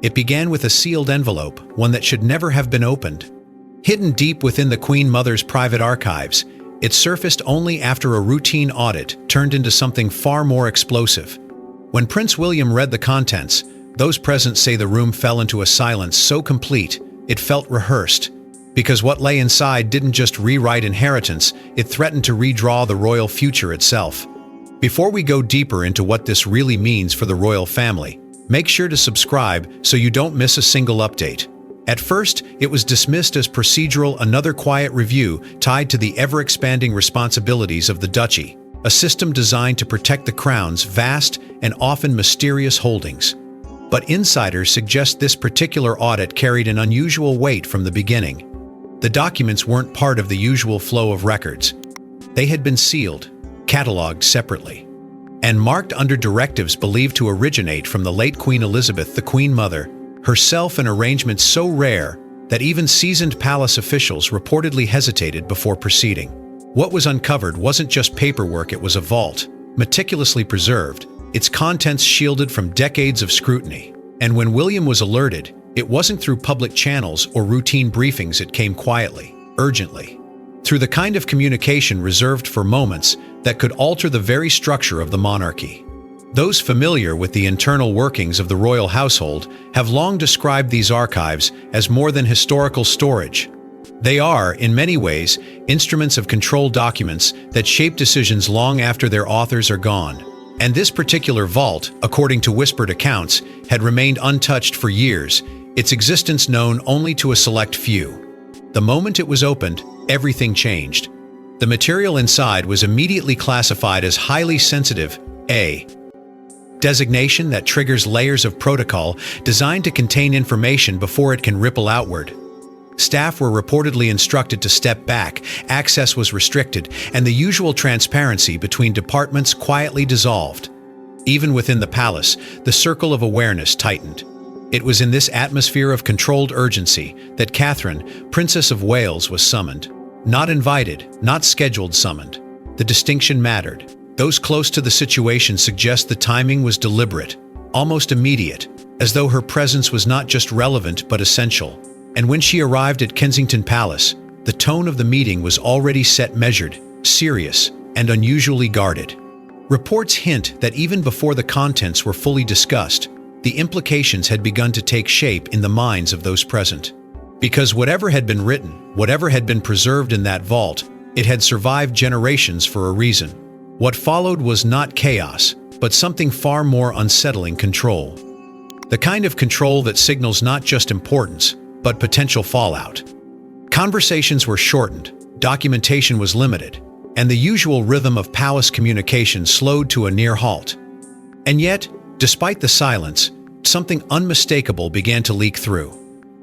It began with a sealed envelope, one that should never have been opened. Hidden deep within the Queen Mother's private archives, it surfaced only after a routine audit turned into something far more explosive. When Prince William read the contents, those present say the room fell into a silence so complete, it felt rehearsed. Because what lay inside didn't just rewrite inheritance, it threatened to redraw the royal future itself. Before we go deeper into what this really means for the royal family, make sure to subscribe so you don't miss a single update. At first, it was dismissed as procedural, another quiet review tied to the ever-expanding responsibilities of the duchy, a system designed to protect the crown's vast and often mysterious holdings. But insiders suggest this particular audit carried an unusual weight from the beginning. The documents weren't part of the usual flow of records. They had been sealed, catalogued separately, and marked under directives believed to originate from the late Queen Elizabeth, the Queen Mother, herself, an arrangement so rare that even seasoned palace officials reportedly hesitated before proceeding. What was uncovered wasn't just paperwork, it was a vault, meticulously preserved, its contents shielded from decades of scrutiny. And when William was alerted, it wasn't through public channels or routine briefings, it came quietly, urgently, through the kind of communication reserved for moments that could alter the very structure of the monarchy. Those familiar with the internal workings of the royal household have long described these archives as more than historical storage. They are, in many ways, instruments of control, documents that shape decisions long after their authors are gone. And this particular vault, according to whispered accounts, had remained untouched for years, its existence known only to a select few. The moment it was opened, everything changed. The material inside was immediately classified as highly sensitive, a designation that triggers layers of protocol designed to contain information before it can ripple outward. Staff were reportedly instructed to step back, access was restricted, and the usual transparency between departments quietly dissolved. Even within the palace, the circle of awareness tightened. It was in this atmosphere of controlled urgency that Catherine, Princess of Wales, was summoned. Not invited, not scheduled, summoned. The distinction mattered. Those close to the situation suggest the timing was deliberate, almost immediate, as though her presence was not just relevant but essential. And when she arrived at Kensington Palace, the tone of the meeting was already set, measured, serious, and unusually guarded. Reports hint that even before the contents were fully discussed, the implications had begun to take shape in the minds of those present. Because whatever had been written, whatever had been preserved in that vault, it had survived generations for a reason. What followed was not chaos, but something far more unsettling: control. The kind of control that signals not just importance, but potential fallout. Conversations were shortened, documentation was limited, and the usual rhythm of palace communication slowed to a near halt. And yet, despite the silence, something unmistakable began to leak through.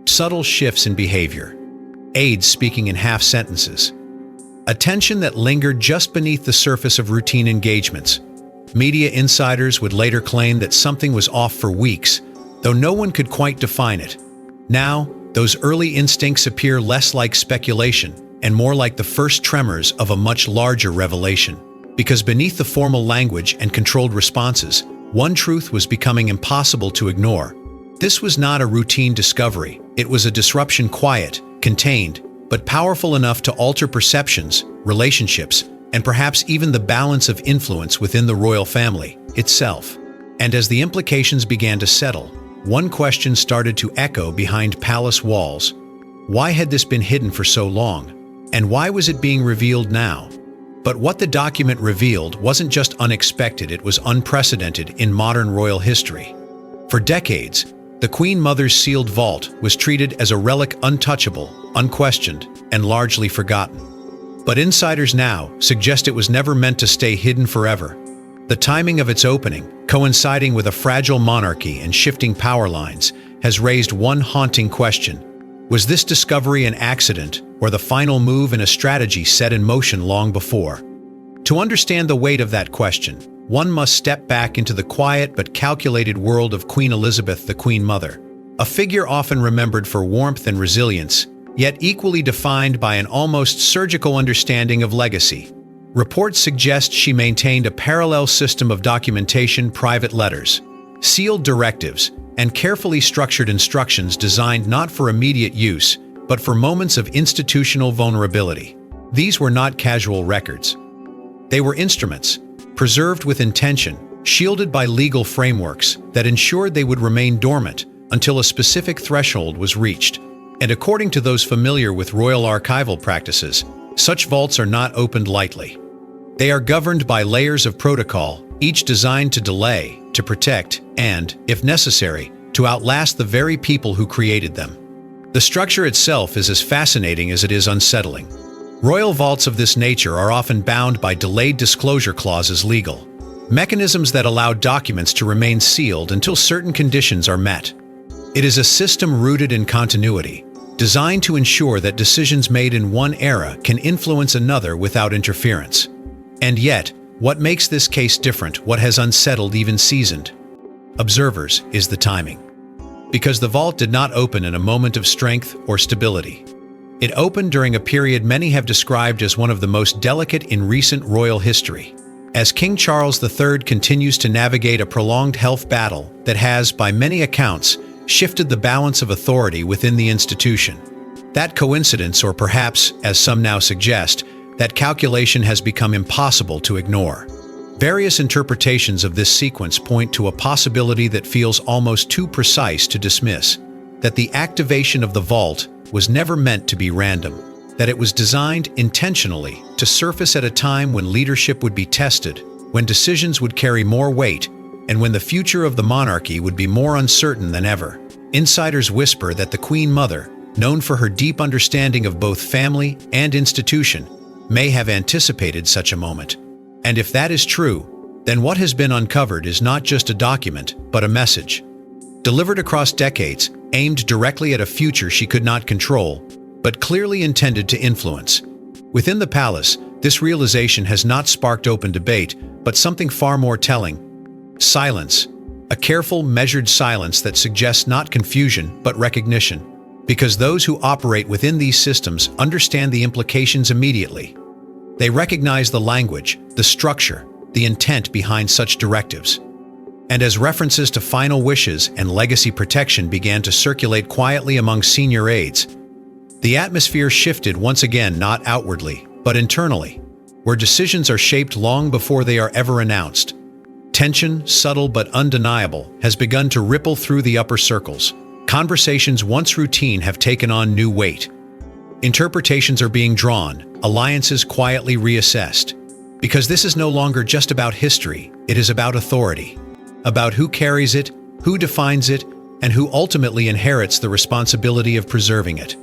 Subtle shifts in behavior. Aides speaking in half sentences. A tension that lingered just beneath the surface of routine engagements. Media insiders would later claim that something was off for weeks, though no one could quite define it. Now, those early instincts appear less like speculation and more like the first tremors of a much larger revelation. Because beneath the formal language and controlled responses, one truth was becoming impossible to ignore. This was not a routine discovery. It was a disruption, quiet, contained, but powerful enough to alter perceptions, relationships, and perhaps even the balance of influence within the royal family itself. And as the implications began to settle, one question started to echo behind palace walls. Why had this been hidden for so long? And why was it being revealed now? But what the document revealed wasn't just unexpected, it was unprecedented in modern royal history. For decades, the Queen Mother's sealed vault was treated as a relic, untouchable, unquestioned, and largely forgotten. But insiders now suggest it was never meant to stay hidden forever. The timing of its opening, coinciding with a fragile monarchy and shifting power lines, has raised one haunting question. Was this discovery an accident or the final move in a strategy set in motion long before? To understand the weight of that question, one must step back into the quiet but calculated world of Queen Elizabeth, the Queen Mother, a figure often remembered for warmth and resilience, yet equally defined by an almost surgical understanding of legacy. Reports suggest she maintained a parallel system of documentation, private letters, sealed directives, and carefully structured instructions designed not for immediate use, but for moments of institutional vulnerability. These were not casual records. They were instruments, preserved with intention, shielded by legal frameworks that ensured they would remain dormant until a specific threshold was reached. And according to those familiar with royal archival practices, such vaults are not opened lightly. They are governed by layers of protocol, each designed to delay, to protect, and, if necessary, to outlast the very people who created them. The structure itself is as fascinating as it is unsettling. Royal vaults of this nature are often bound by delayed disclosure clauses legal, mechanisms that allow documents to remain sealed until certain conditions are met. It is a system rooted in continuity, designed to ensure that decisions made in one era can influence another without interference. And yet, what makes this case different, what has unsettled even seasoned observers, is the timing. Because the vault did not open in a moment of strength or stability. It opened during a period many have described as one of the most delicate in recent royal history, as King Charles III continues to navigate a prolonged health battle that has, by many accounts, shifted the balance of authority within the institution. That coincidence, or perhaps, as some now suggest, that calculation has become impossible to ignore. Various interpretations of this sequence point to a possibility that feels almost too precise to dismiss, that the activation of the vault was never meant to be random, that it was designed intentionally to surface at a time when leadership would be tested, when decisions would carry more weight, and when the future of the monarchy would be more uncertain than ever. Insiders whisper that the Queen Mother, known for her deep understanding of both family and institution, may have anticipated such a moment. And if that is true, then what has been uncovered is not just a document, but a message. Delivered across decades, aimed directly at a future she could not control, but clearly intended to influence. Within the palace, this realization has not sparked open debate, but something far more telling. Silence. A careful, measured silence that suggests not confusion, but recognition. Because those who operate within these systems understand the implications immediately. They recognize the language, the structure, the intent behind such directives. And as references to final wishes and legacy protection began to circulate quietly among senior aides, the atmosphere shifted once again, not outwardly, but internally, where decisions are shaped long before they are ever announced. Tension, subtle but undeniable, has begun to ripple through the upper circles. Conversations once routine have taken on new weight. Interpretations are being drawn, alliances quietly reassessed. Because this is no longer just about history, it is about authority. About who carries it, who defines it, and who ultimately inherits the responsibility of preserving it.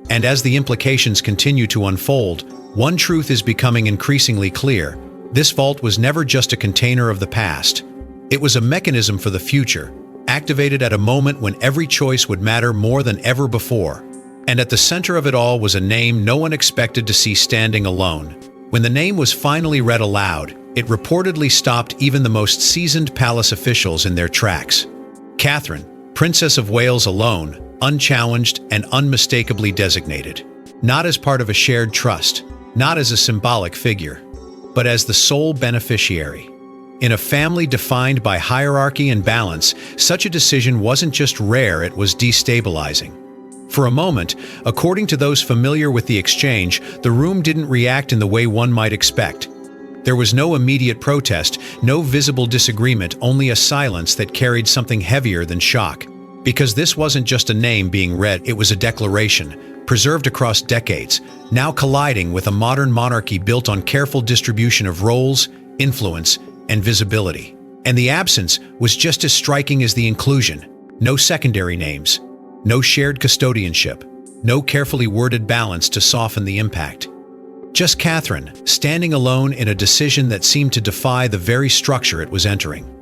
And as the implications continue to unfold, one truth is becoming increasingly clear. This vault was never just a container of the past. It was a mechanism for the future, activated at a moment when every choice would matter more than ever before. And at the center of it all was a name no one expected to see standing alone. When the name was finally read aloud, it reportedly stopped even the most seasoned palace officials in their tracks. Catherine, Princess of Wales alone, unchallenged and unmistakably designated. Not as part of a shared trust, not as a symbolic figure, but as the sole beneficiary. In a family defined by hierarchy and balance, such a decision wasn't just rare, it was destabilizing. For a moment, according to those familiar with the exchange, the room didn't react in the way one might expect. There was no immediate protest, no visible disagreement, only a silence that carried something heavier than shock. Because this wasn't just a name being read, it was a declaration, preserved across decades, now colliding with a modern monarchy built on careful distribution of roles, influence, and visibility. And the absence was just as striking as the inclusion. No secondary names, no shared custodianship, no carefully worded balance to soften the impact. Just Catherine, standing alone in a decision that seemed to defy the very structure it was entering.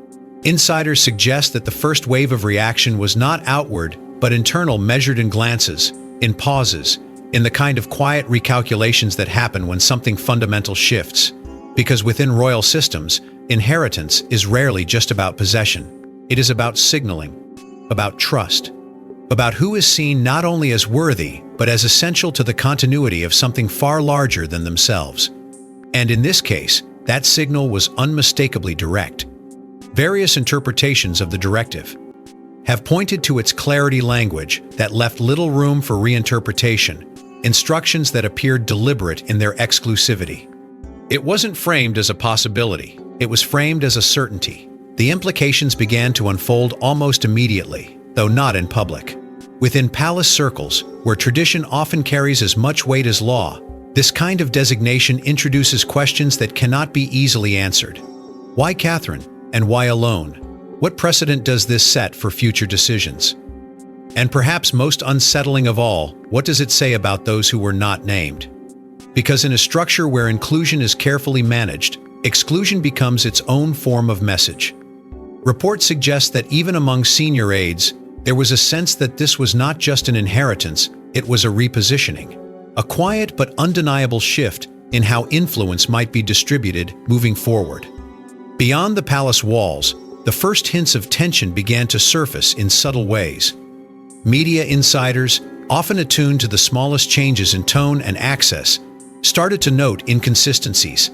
Insiders suggest that the first wave of reaction was not outward, but internal, measured in glances, in pauses, in the kind of quiet recalculations that happen when something fundamental shifts. Because within royal systems, inheritance is rarely just about possession. It is about signaling, about trust, about who is seen not only as worthy, but as essential to the continuity of something far larger than themselves. And in this case, that signal was unmistakably direct. Various interpretations of the directive have pointed to its clarity language that left little room for reinterpretation, instructions that appeared deliberate in their exclusivity. It wasn't framed as a possibility, it was framed as a certainty. The implications began to unfold almost immediately, though not in public. Within palace circles, where tradition often carries as much weight as law, this kind of designation introduces questions that cannot be easily answered. Why Catherine, and why alone? What precedent does this set for future decisions? And perhaps most unsettling of all, what does it say about those who were not named? Because in a structure where inclusion is carefully managed, exclusion becomes its own form of message. Reports suggest that even among senior aides, there was a sense that this was not just an inheritance, it was a repositioning. A quiet but undeniable shift in how influence might be distributed moving forward. Beyond the palace walls, the first hints of tension began to surface in subtle ways. Media insiders, often attuned to the smallest changes in tone and access, started to note inconsistencies,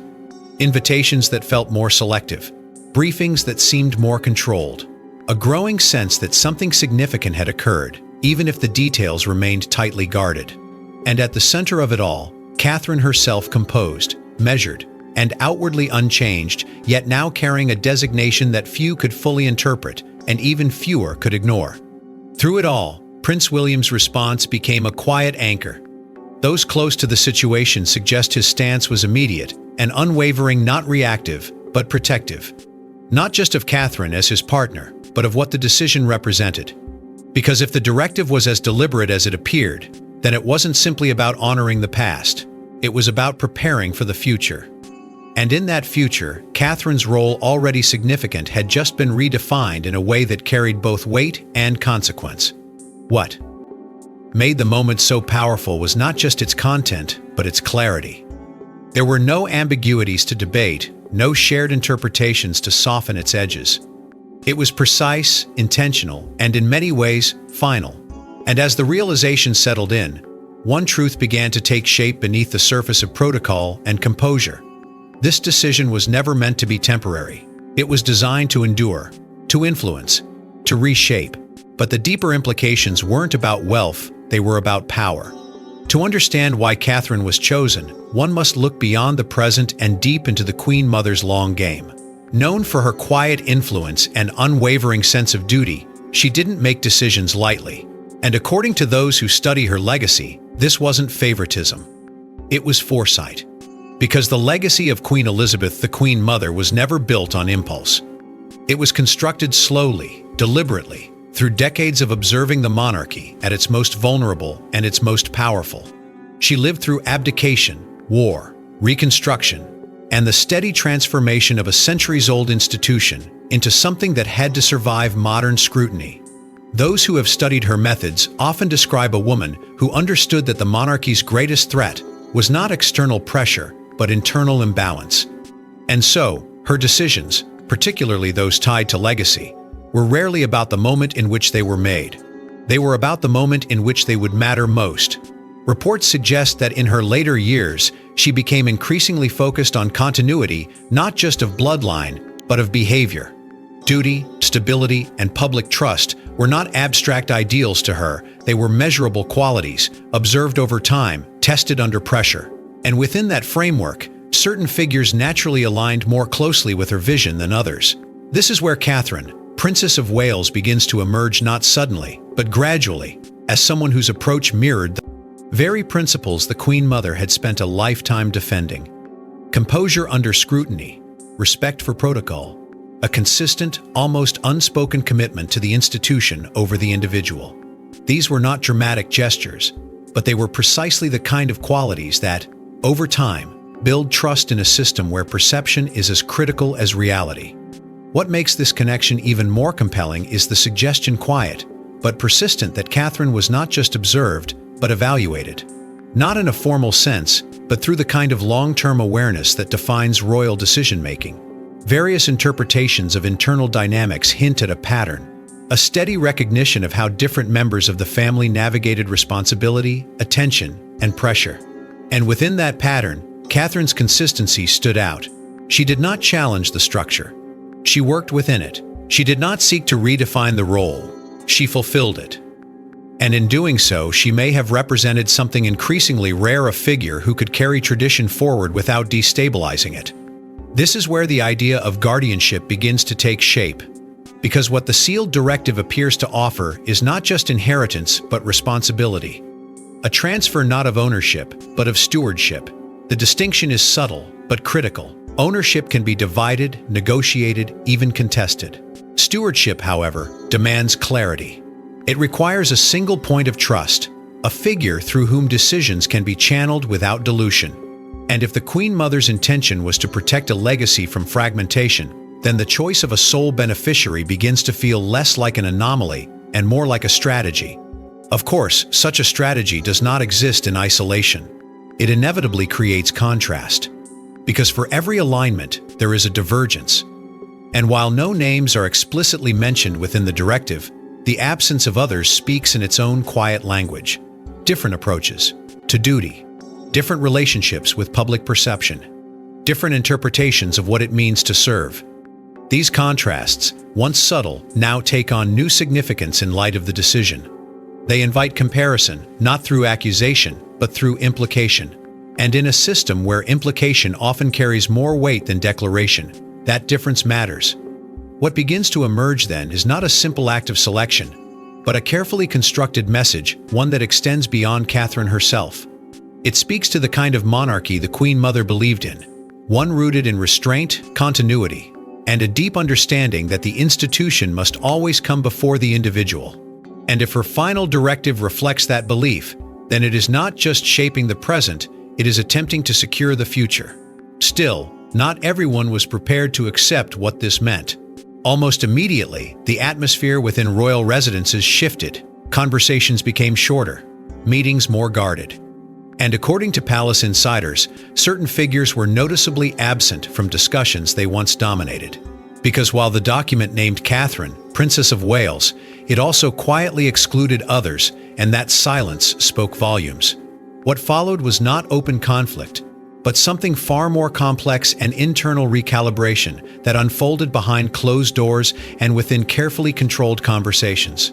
invitations that felt more selective, briefings that seemed more controlled, a growing sense that something significant had occurred, even if the details remained tightly guarded. And at the center of it all, Catherine herself composed, measured, and outwardly unchanged, yet now carrying a designation that few could fully interpret, and even fewer could ignore. Through it all, Prince William's response became a quiet anchor. Those close to the situation suggest his stance was immediate and unwavering, not reactive, but protective. Not just of Catherine as his partner, but of what the decision represented. Because if the directive was as deliberate as it appeared, then it wasn't simply about honoring the past. It was about preparing for the future. And in that future, Catherine's role, already significant, had just been redefined in a way that carried both weight and consequence. What made the moment so powerful was not just its content, but its clarity. There were no ambiguities to debate, no shared interpretations to soften its edges. It was precise, intentional, and in many ways, final. And as the realization settled in, one truth began to take shape beneath the surface of protocol and composure. This decision was never meant to be temporary. It was designed to endure, to influence, to reshape. But the deeper implications weren't about wealth, they were about power. To understand why Catherine was chosen, one must look beyond the present and deep into the Queen Mother's long game. Known for her quiet influence and unwavering sense of duty, she didn't make decisions lightly. And according to those who study her legacy, this wasn't favoritism. It was foresight. Because the legacy of Queen Elizabeth, the Queen Mother, was never built on impulse. It was constructed slowly, deliberately, through decades of observing the monarchy at its most vulnerable and its most powerful. She lived through abdication, war, reconstruction, and the steady transformation of a centuries-old institution into something that had to survive modern scrutiny. Those who have studied her methods often describe a woman who understood that the monarchy's greatest threat was not external pressure, but internal imbalance. And so, her decisions, particularly those tied to legacy, were rarely about the moment in which they were made. They were about the moment in which they would matter most. Reports suggest that in her later years, she became increasingly focused on continuity, not just of bloodline, but of behavior. Duty, stability, and public trust were not abstract ideals to her, they were measurable qualities, observed over time, tested under pressure. And within that framework, certain figures naturally aligned more closely with her vision than others. This is where Catherine, Princess of Wales, begins to emerge not suddenly, but gradually, as someone whose approach mirrored the very principles the Queen Mother had spent a lifetime defending. Composure under scrutiny, respect for protocol, a consistent, almost unspoken commitment to the institution over the individual. These were not dramatic gestures, but they were precisely the kind of qualities that, over time, build trust in a system where perception is as critical as reality. What makes this connection even more compelling is the suggestion, quiet but persistent, that Catherine was not just observed, but evaluated. Not in a formal sense, but through the kind of long-term awareness that defines royal decision-making. Various interpretations of internal dynamics hint at a pattern, a steady recognition of how different members of the family navigated responsibility, attention, and pressure. And within that pattern, Catherine's consistency stood out. She did not challenge the structure. She worked within it. She did not seek to redefine the role. She fulfilled it. And in doing so, she may have represented something increasingly rare, a figure who could carry tradition forward without destabilizing it. This is where the idea of guardianship begins to take shape, because what the sealed directive appears to offer is not just inheritance, but responsibility. A transfer not of ownership, but of stewardship. The distinction is subtle, but critical. Ownership can be divided, negotiated, even contested. Stewardship, however, demands clarity. It requires a single point of trust, a figure through whom decisions can be channeled without dilution. And if the Queen Mother's intention was to protect a legacy from fragmentation, then the choice of a sole beneficiary begins to feel less like an anomaly and more like a strategy. Of course, such a strategy does not exist in isolation. It inevitably creates contrast. Because for every alignment, there is a divergence. And while no names are explicitly mentioned within the directive, the absence of others speaks in its own quiet language. Different approaches to duty, different relationships with public perception, different interpretations of what it means to serve. These contrasts, once subtle, now take on new significance in light of the decision. They invite comparison, not through accusation, but through implication. And in a system where implication often carries more weight than declaration, that difference matters. What begins to emerge then is not a simple act of selection, but a carefully constructed message, one that extends beyond Catherine herself. It speaks to the kind of monarchy the Queen Mother believed in, one rooted in restraint, continuity, and a deep understanding that the institution must always come before the individual. And if her final directive reflects that belief, then it is not just shaping the present, it is attempting to secure the future. Still, not everyone was prepared to accept what this meant. Almost immediately, the atmosphere within royal residences shifted. Conversations became shorter, meetings more guarded. And according to palace insiders, certain figures were noticeably absent from discussions they once dominated. Because while the document named Catherine, Princess of Wales, it also quietly excluded others, and that silence spoke volumes. What followed was not open conflict, but something far more complex, an internal recalibration that unfolded behind closed doors and within carefully controlled conversations.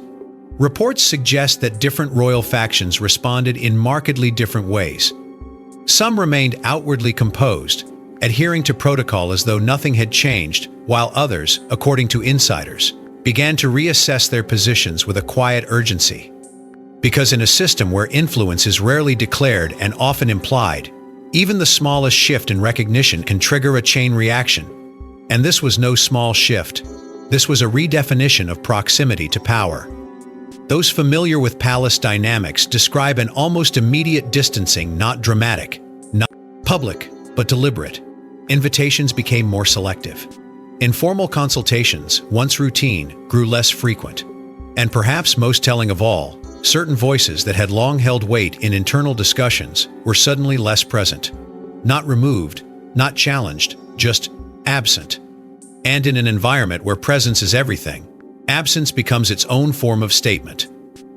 Reports suggest that different royal factions responded in markedly different ways. Some remained outwardly composed, adhering to protocol as though nothing had changed, while others, according to insiders, began to reassess their positions with a quiet urgency. Because in a system where influence is rarely declared and often implied, even the smallest shift in recognition can trigger a chain reaction. And this was no small shift. This was a redefinition of proximity to power. Those familiar with palace dynamics describe an almost immediate distancing, not dramatic, not public, but deliberate. Invitations became more selective. Informal consultations, once routine, grew less frequent. And perhaps most telling of all, certain voices that had long held weight in internal discussions were suddenly less present. Not removed, not challenged, just absent. And in an environment where presence is everything, absence becomes its own form of statement.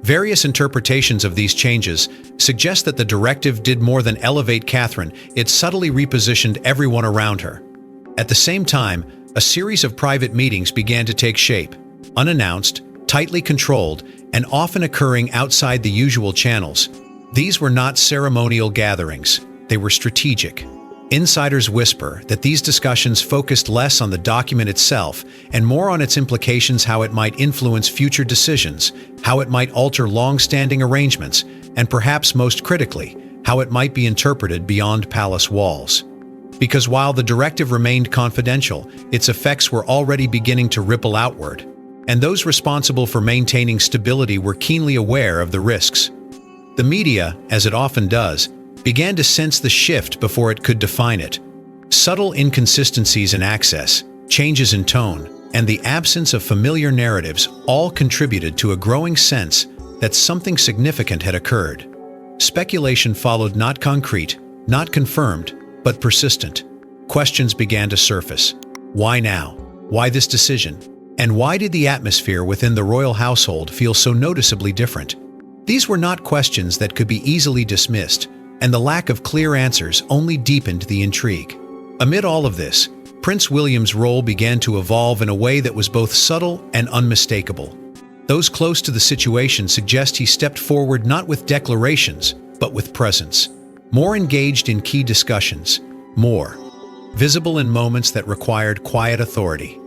Various interpretations of these changes suggest that the directive did more than elevate Catherine, it subtly repositioned everyone around her. At the same time, a series of private meetings began to take shape, unannounced, tightly controlled, and often occurring outside the usual channels. These were not ceremonial gatherings, they were strategic. Insiders whisper that these discussions focused less on the document itself and more on its implications, how it might influence future decisions, how it might alter long-standing arrangements, and perhaps most critically, how it might be interpreted beyond palace walls. Because while the directive remained confidential, its effects were already beginning to ripple outward, and those responsible for maintaining stability were keenly aware of the risks. The media, as it often does, began to sense the shift before it could define it. Subtle inconsistencies in access, changes in tone, and the absence of familiar narratives all contributed to a growing sense that something significant had occurred. Speculation followed, not concrete, not confirmed, but persistent. Questions began to surface. Why now? Why this decision? And why did the atmosphere within the royal household feel so noticeably different? These were not questions that could be easily dismissed, and the lack of clear answers only deepened the intrigue. Amid all of this, Prince William's role began to evolve in a way that was both subtle and unmistakable. Those close to the situation suggest he stepped forward not with declarations, but with presence. More engaged in key discussions, more visible in moments that required quiet authority.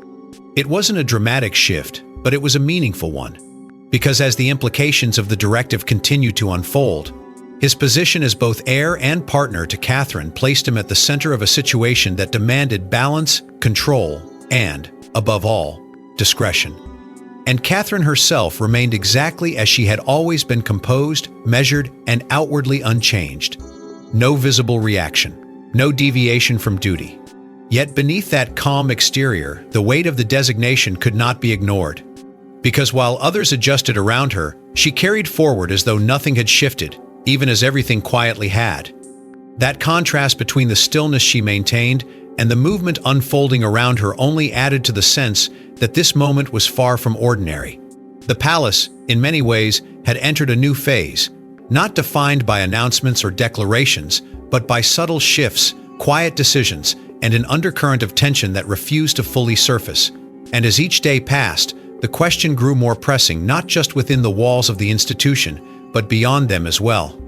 It wasn't a dramatic shift, but it was a meaningful one. Because as the implications of the directive continued to unfold, his position as both heir and partner to Catherine placed him at the center of a situation that demanded balance, control, and, above all, discretion. And Catherine herself remained exactly as she had always been: composed, measured, and outwardly unchanged. No visible reaction, no deviation from duty. Yet beneath that calm exterior, the weight of the designation could not be ignored. Because while others adjusted around her, she carried forward as though nothing had shifted, even as everything quietly had. That contrast between the stillness she maintained and the movement unfolding around her only added to the sense that this moment was far from ordinary. The palace, in many ways, had entered a new phase, not defined by announcements or declarations, but by subtle shifts, quiet decisions, and an undercurrent of tension that refused to fully surface. And as each day passed, the question grew more pressing, not just within the walls of the institution, but beyond them as well.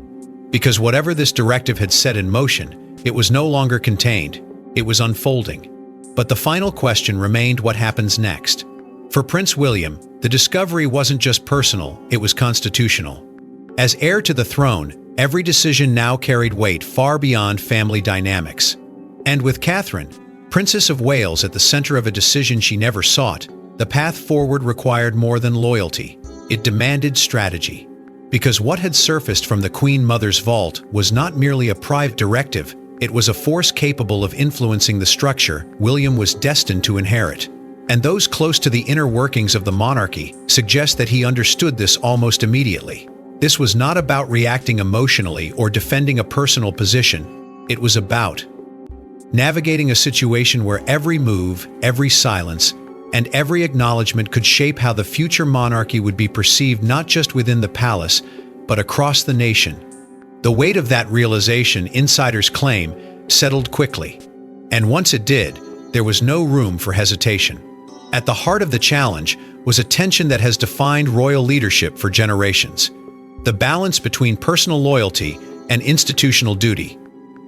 Because whatever this directive had set in motion, it was no longer contained, it was unfolding. But the final question remained: what happens next? For Prince William, the discovery wasn't just personal, it was constitutional. As heir to the throne, every decision now carried weight far beyond family dynamics. And with Catherine, Princess of Wales, at the center of a decision she never sought, the path forward required more than loyalty. It demanded strategy. Because what had surfaced from the Queen Mother's vault was not merely a private directive, it was a force capable of influencing the structure William was destined to inherit. And those close to the inner workings of the monarchy suggest that he understood this almost immediately. This was not about reacting emotionally or defending a personal position. It was about navigating a situation where every move, every silence, and every acknowledgement could shape how the future monarchy would be perceived, not just within the palace, but across the nation. The weight of that realization, insiders claim, settled quickly. And once it did, there was no room for hesitation. At the heart of the challenge was a tension that has defined royal leadership for generations: the balance between personal loyalty and institutional duty.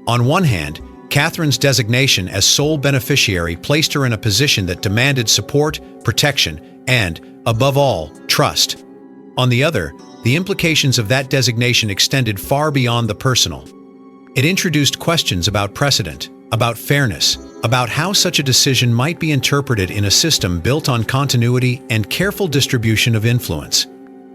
On one hand, Catherine's designation as sole beneficiary placed her in a position that demanded support, protection, and, above all, trust. On the other, the implications of that designation extended far beyond the personal. It introduced questions about precedent, about fairness, about how such a decision might be interpreted in a system built on continuity and careful distribution of influence.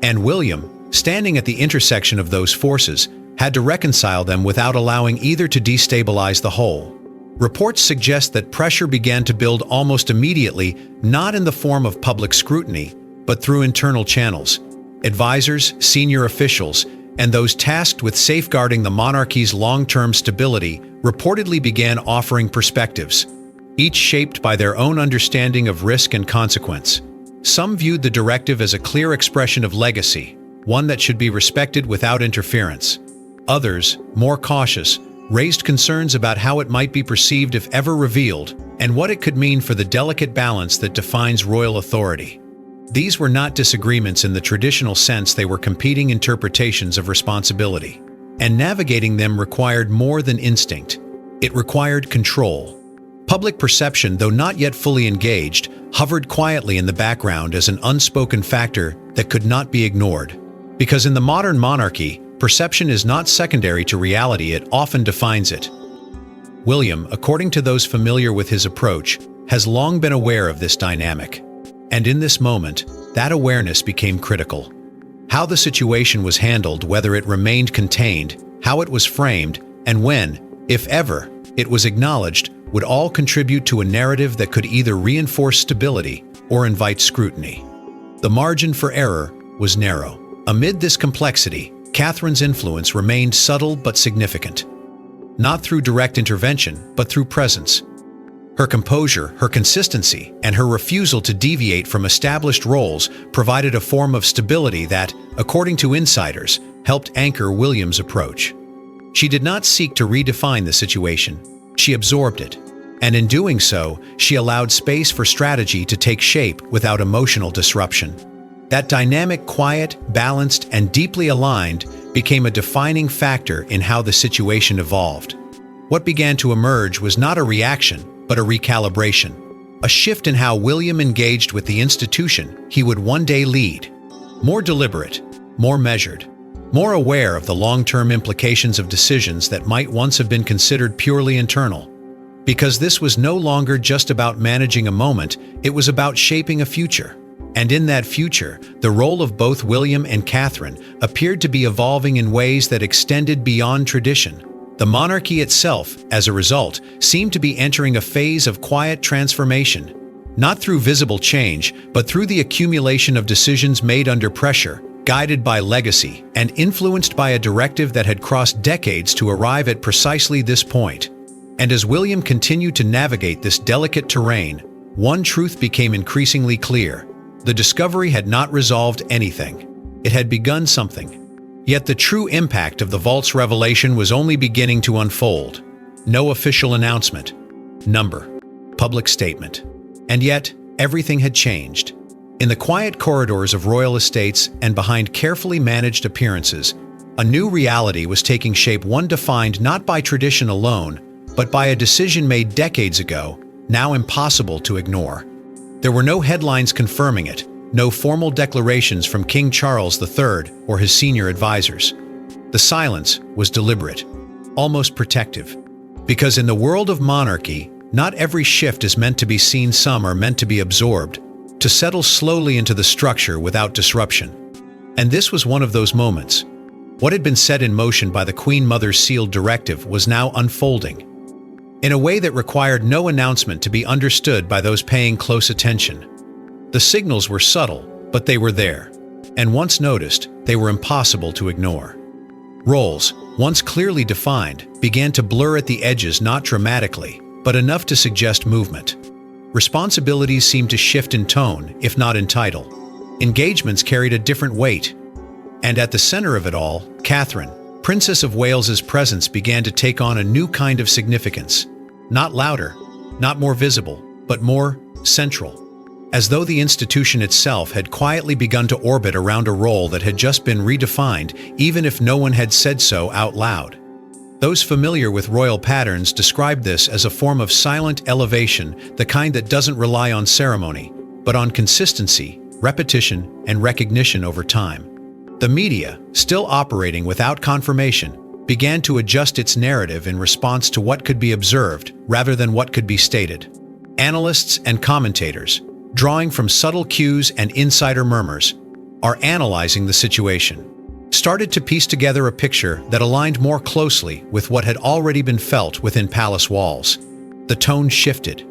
And William, standing at the intersection of those forces, had to reconcile them without allowing either to destabilize the whole. Reports suggest that pressure began to build almost immediately, not in the form of public scrutiny, but through internal channels. Advisors, senior officials, and those tasked with safeguarding the monarchy's long-term stability reportedly began offering perspectives, each shaped by their own understanding of risk and consequence. Some viewed the directive as a clear expression of legacy, one that should be respected without interference. Others, more cautious, raised concerns about how it might be perceived if ever revealed, and what it could mean for the delicate balance that defines royal authority. These were not disagreements in the traditional sense; they were competing interpretations of responsibility. And navigating them required more than instinct. It required control. Public perception, though not yet fully engaged, hovered quietly in the background as an unspoken factor that could not be ignored. Because in the modern monarchy, perception is not secondary to reality, it often defines it. William, according to those familiar with his approach, has long been aware of this dynamic. And in this moment, that awareness became critical. How the situation was handled, whether it remained contained, how it was framed, and when, if ever, it was acknowledged, would all contribute to a narrative that could either reinforce stability or invite scrutiny. The margin for error was narrow. Amid this complexity, Catherine's influence remained subtle but significant. Not through direct intervention, but through presence. Her composure, her consistency, and her refusal to deviate from established roles provided a form of stability that, according to insiders, helped anchor William's approach. She did not seek to redefine the situation. She absorbed it. And in doing so, she allowed space for strategy to take shape without emotional disruption. That dynamic, quiet, balanced, and deeply aligned became a defining factor in how the situation evolved. What began to emerge was not a reaction, but a recalibration. A shift in how William engaged with the institution he would one day lead. More deliberate, more measured, more aware of the long-term implications of decisions that might once have been considered purely internal. Because this was no longer just about managing a moment, it was about shaping a future. And in that future, the role of both William and Catherine appeared to be evolving in ways that extended beyond tradition. The monarchy itself, as a result, seemed to be entering a phase of quiet transformation, not through visible change, but through the accumulation of decisions made under pressure, guided by legacy, and influenced by a directive that had crossed decades to arrive at precisely this point. And as William continued to navigate this delicate terrain, one truth became increasingly clear. The discovery had not resolved anything. It had begun something. Yet the true impact of the vault's revelation was only beginning to unfold. No official announcement, number, public statement. And yet, everything had changed. In the quiet corridors of royal estates and behind carefully managed appearances, a new reality was taking shape, one defined not by tradition alone, but by a decision made decades ago, now impossible to ignore. There were no headlines confirming it, no formal declarations from King Charles III or his senior advisors. The silence was deliberate, almost protective. Because in the world of monarchy, not every shift is meant to be seen, some are meant to be absorbed, to settle slowly into the structure without disruption. And this was one of those moments. What had been set in motion by the Queen Mother's sealed directive was now unfolding, in a way that required no announcement to be understood by those paying close attention. The signals were subtle, but they were there, and once noticed, they were impossible to ignore. Roles, once clearly defined, began to blur at the edges, not dramatically, but enough to suggest movement. Responsibilities seemed to shift in tone, if not in title. Engagements carried a different weight. And at the center of it all, Catherine, Princess of Wales's presence began to take on a new kind of significance. Not louder, not more visible, but more central. As though the institution itself had quietly begun to orbit around a role that had just been redefined, even if no one had said so out loud. Those familiar with royal patterns described this as a form of silent elevation, the kind that doesn't rely on ceremony, but on consistency, repetition, and recognition over time. The media, still operating without confirmation, began to adjust its narrative in response to what could be observed rather than what could be stated. Analysts and commentators, drawing from subtle cues and insider murmurs, are analyzing the situation, started to piece together a picture that aligned more closely with what had already been felt within palace walls. The tone shifted.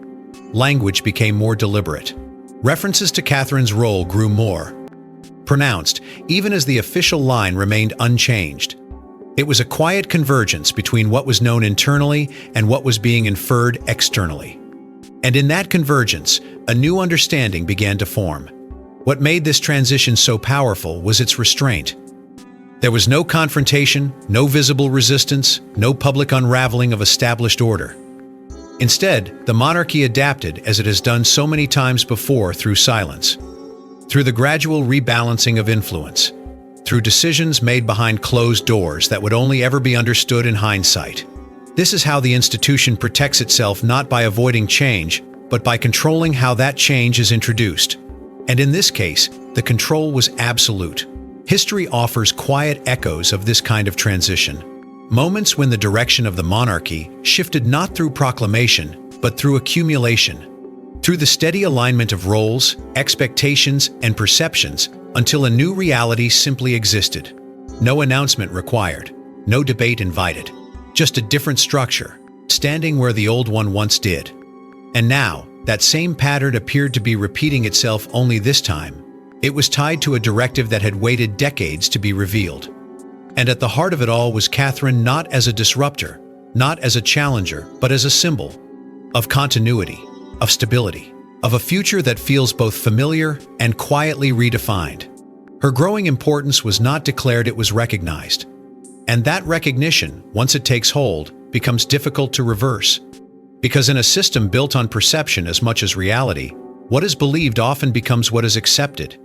Language became more deliberate. References to Catherine's role grew more pronounced, even as the official line remained unchanged. It was a quiet convergence between what was known internally and what was being inferred externally. And in that convergence, a new understanding began to form. What made this transition so powerful was its restraint. There was no confrontation, no visible resistance, no public unraveling of established order. Instead, the monarchy adapted as it has done so many times before, through silence, through the gradual rebalancing of influence, through decisions made behind closed doors that would only ever be understood in hindsight. This is how the institution protects itself, not by avoiding change, but by controlling how that change is introduced. And in this case, the control was absolute. History offers quiet echoes of this kind of transition. Moments when the direction of the monarchy shifted not through proclamation, but through accumulation. Through the steady alignment of roles, expectations, and perceptions, until a new reality simply existed. No announcement required, no debate invited, just a different structure, standing where the old one once did. And now, that same pattern appeared to be repeating itself, only this time. It was tied to a directive that had waited decades to be revealed. And at the heart of it all was Catherine, not as a disruptor, not as a challenger, but as a symbol of continuity, of stability, of a future that feels both familiar and quietly redefined. Her growing importance was not declared, it was recognized. And that recognition, once it takes hold, becomes difficult to reverse. Because in a system built on perception as much as reality, what is believed often becomes what is accepted.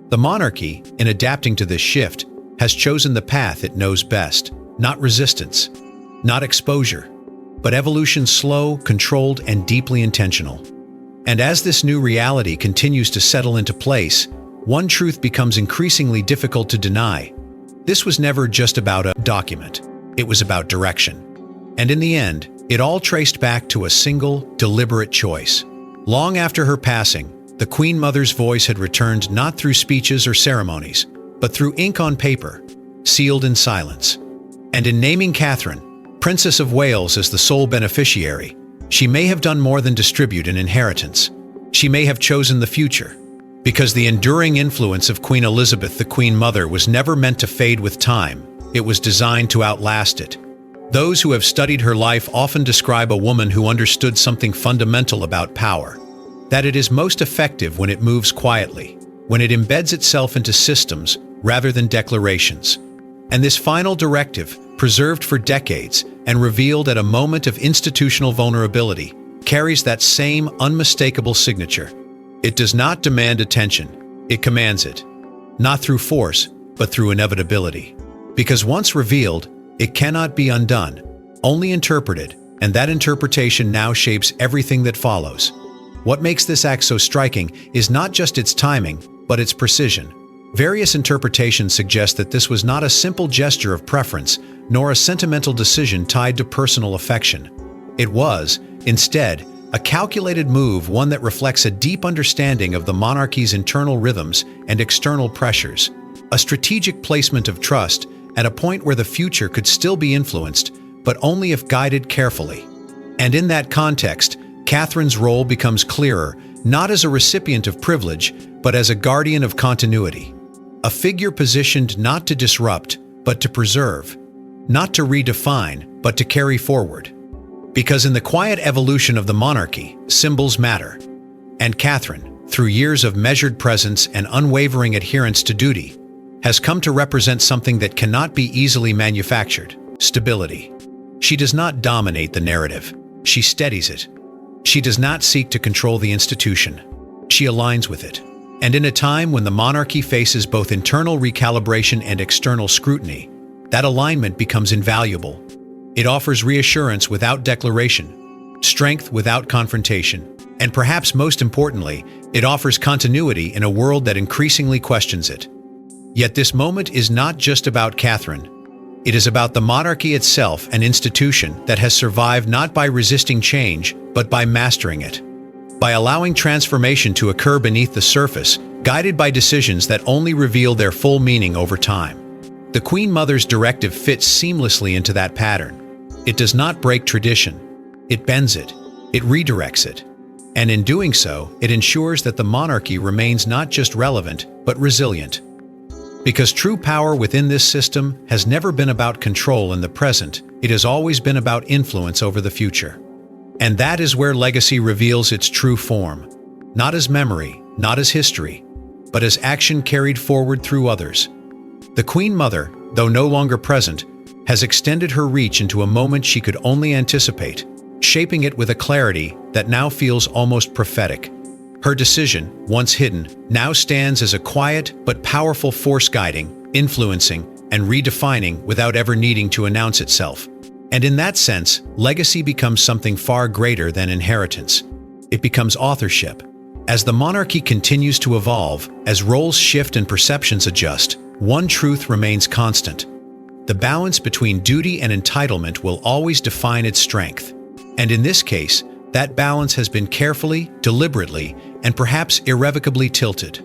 The monarchy, in adapting to this shift, has chosen the path it knows best, not resistance, not exposure, but evolution slow, controlled, and deeply intentional. And as this new reality continues to settle into place, one truth becomes increasingly difficult to deny. This was never just about a document. It was about direction. And in the end, it all traced back to a single, deliberate choice. Long after her passing, the Queen Mother's voice had returned not through speeches or ceremonies, but through ink on paper, sealed in silence. And in naming Catherine, Princess of Wales, as the sole beneficiary, she may have done more than distribute an inheritance. She may have chosen the future, because the enduring influence of Queen Elizabeth, the Queen Mother, was never meant to fade with time. It was designed to outlast it. Those who have studied her life often describe a woman who understood something fundamental about power, that it is most effective when it moves quietly, when it embeds itself into systems rather than declarations. And this final directive, preserved for decades and revealed at a moment of institutional vulnerability, carries that same unmistakable signature. It does not demand attention, it commands it, not through force, but through inevitability. Because once revealed, it cannot be undone, only interpreted, and that interpretation now shapes everything that follows. What makes this act so striking is not just its timing, but its precision. Various interpretations suggest that this was not a simple gesture of preference, nor a sentimental decision tied to personal affection. It was, instead, a calculated move, one that reflects a deep understanding of the monarchy's internal rhythms and external pressures, a strategic placement of trust at a point where the future could still be influenced, but only if guided carefully. And in that context, Catherine's role becomes clearer, not as a recipient of privilege, but as a guardian of continuity. A figure positioned not to disrupt, but to preserve, not to redefine, but to carry forward. Because in the quiet evolution of the monarchy, symbols matter. And Catherine, through years of measured presence and unwavering adherence to duty, has come to represent something that cannot be easily manufactured: stability. She does not dominate the narrative. She steadies it. She does not seek to control the institution. She aligns with it. And in a time when the monarchy faces both internal recalibration and external scrutiny, that alignment becomes invaluable. It offers reassurance without declaration, strength without confrontation, and perhaps most importantly, it offers continuity in a world that increasingly questions it. Yet this moment is not just about Catherine. It is about the monarchy itself, an institution that has survived not by resisting change, but by mastering it. By allowing transformation to occur beneath the surface, guided by decisions that only reveal their full meaning over time. The Queen Mother's directive fits seamlessly into that pattern. It does not break tradition. It bends it. It redirects it. And in doing so, it ensures that the monarchy remains not just relevant, but resilient. Because true power within this system has never been about control in the present, it has always been about influence over the future. And that is where legacy reveals its true form, not as memory, not as history, but as action carried forward through others. The Queen Mother, though no longer present, has extended her reach into a moment she could only anticipate, shaping it with a clarity that now feels almost prophetic. Her decision, once hidden, now stands as a quiet but powerful force guiding, influencing, and redefining without ever needing to announce itself. And in that sense, legacy becomes something far greater than inheritance. It becomes authorship. As the monarchy continues to evolve, as roles shift and perceptions adjust, one truth remains constant. The balance between duty and entitlement will always define its strength. And in this case, that balance has been carefully, deliberately, and perhaps irrevocably tilted.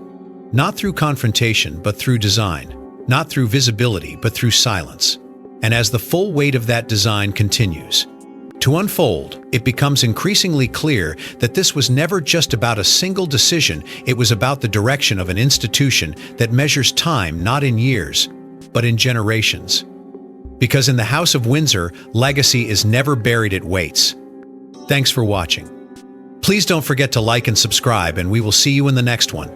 Not through confrontation, but through design. Not through visibility, but through silence. And as the full weight of that design continues to unfold, it becomes increasingly clear that this was never just about a single decision. It was about the direction of an institution that measures time not in years, but in generations. Because in the House of Windsor, legacy is never buried, it waits. Thanks for watching. Please don't forget to like and subscribe, and we will see you in the next one.